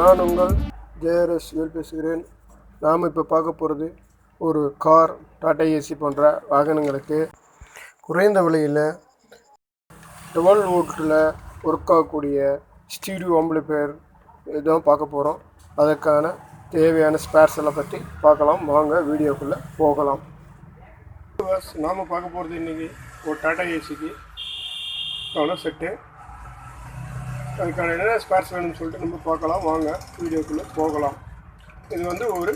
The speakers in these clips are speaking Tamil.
நான் உங்கள் ஜேஆர்எஸ் பேசுகிறேன். நாம் இப்போ பார்க்க போகிறது ஒரு கார், டாடா ஏசி போன்ற வாகனங்களுக்கு குறைந்த விலையில் 12 வோல்ட்டில் ஒர்க் ஆகக்கூடிய ஸ்டீரியோ ஆம்பிளிஃபையர் இதுதான் பார்க்க போகிறோம். அதற்கான தேவையான ஸ்பேர்ஸ் எல்லாம் பற்றி பார்க்கலாம். வாங்க வீடியோக்குள்ளே போகலாம். நாம் பார்க்க போகிறது இன்றைக்கி ஒரு டாடா ஏசிக்கு செட்டு. அதுக்கான என்னென்ன ஸ்பேர்ஸ் வேணும்னு சொல்லிட்டு நம்ம பார்க்கலாம். வாங்க வீடியோக்குள்ளே போகலாம். இது வந்து ஒரு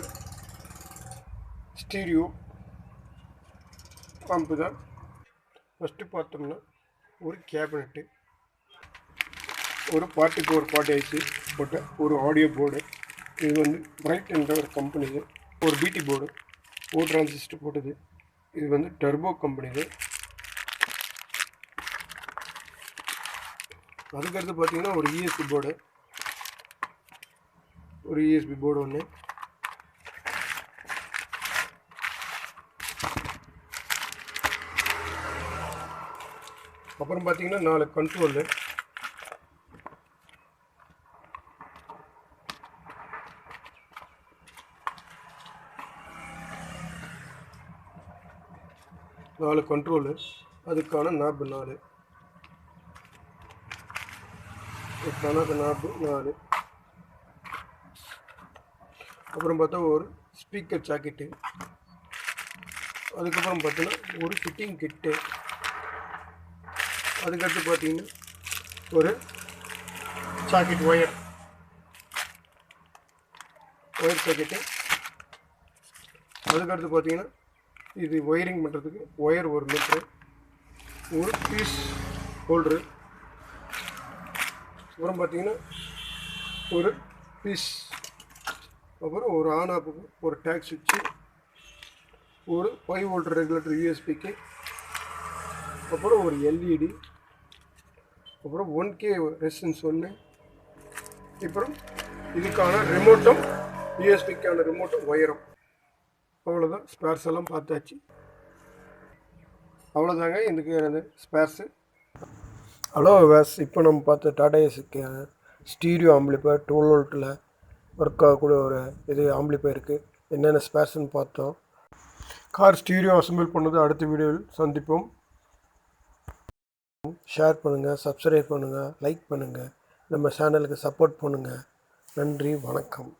ஸ்டீரியோ பம்பு தான். ஃபஸ்ட்டு பார்த்தோம்னா ஒரு கேபினெட்டு, ஒரு 44 ஐசி போட்ட ஒரு ஆடியோ போர்டு. இது வந்து பிரைட் என்ற ஒரு கம்பெனிது. ஒரு பிடி போர்டு, ஒரு டிரான்சிஸ்டர் போட்டது. இது வந்து டர்போ கம்பெனிது. அதுக்கடுத்து பார்த்தீங்கன்னா ஒரு இஎஸ்பி போர்டு ஒன்று. அப்புறம் பார்த்தீங்கன்னா 4 கண்ட்ரோலு. அதுக்கான நாப் 4. நாப் 4. அப்புறம் பார்த்தா ஒரு ஸ்பீக்கர் சாக்கெட்டு. அதுக்கப்புறம் பார்த்தீங்கன்னா ஒரு ஃபிட்டிங் கிட்டு. அதுக்கடுத்து பார்த்தீங்கன்னா ஒரு சாக்கெட் ஒயர் சாக்கெட்டு. அதுக்கடுத்து பார்த்தீங்கன்னா இது ஒயரிங் பண்ணுறதுக்கு ஒயர் 1 மீட்ரு, ஒரு பீஸ் ஹோல்டரு. அப்புறம் பார்த்தீங்கன்னா ஒரு பீஸ், அப்புறம் ஒரு ஆன் ஆஃபுக்கு ஒரு டேக் சுவிட்சு, ஒரு 5 வோல்ட் ரெகுலேட்டர் யூஎஸ்பிக்கு, அப்புறம் ஒரு எல்இடி, அப்புறம் 1K ரெசிஸ்டன்ஸ் 1. அப்புறம் இதுக்கான ரிமோட்டும், யூஎஸ்பிக்கான ரிமோட்டும் ஒயரும். அவ்வளோதான், ஸ்பேர்ஸ் எல்லாம் பார்த்தாச்சு. அவ்வளோதாங்க இதுக்கு ஸ்பேர்ஸு. ஹலோ வேஸ், இப்போ நம்ம பார்த்த டாடா ஏசிக்கு ஸ்டீரியோ ஆம்பிளிஃபையர் 12 வோல்ட்டில் ஒர்க் ஆகக்கூடிய ஒரு ஆம்பிளிஃபையருக்கு என்னென்ன ஸ்பேர்ஸ்ன்னு பார்த்தோம். கார் ஸ்டீரியோ அசம்பிள் பண்ணது அடுத்த வீடியோவில் சந்திப்போம். ஷேர் பண்ணுங்கள், சப்ஸ்கிரைப் பண்ணுங்கள், லைக் பண்ணுங்கள், நம்ம சேனலுக்கு சப்போர்ட் பண்ணுங்கள். நன்றி, வணக்கம்.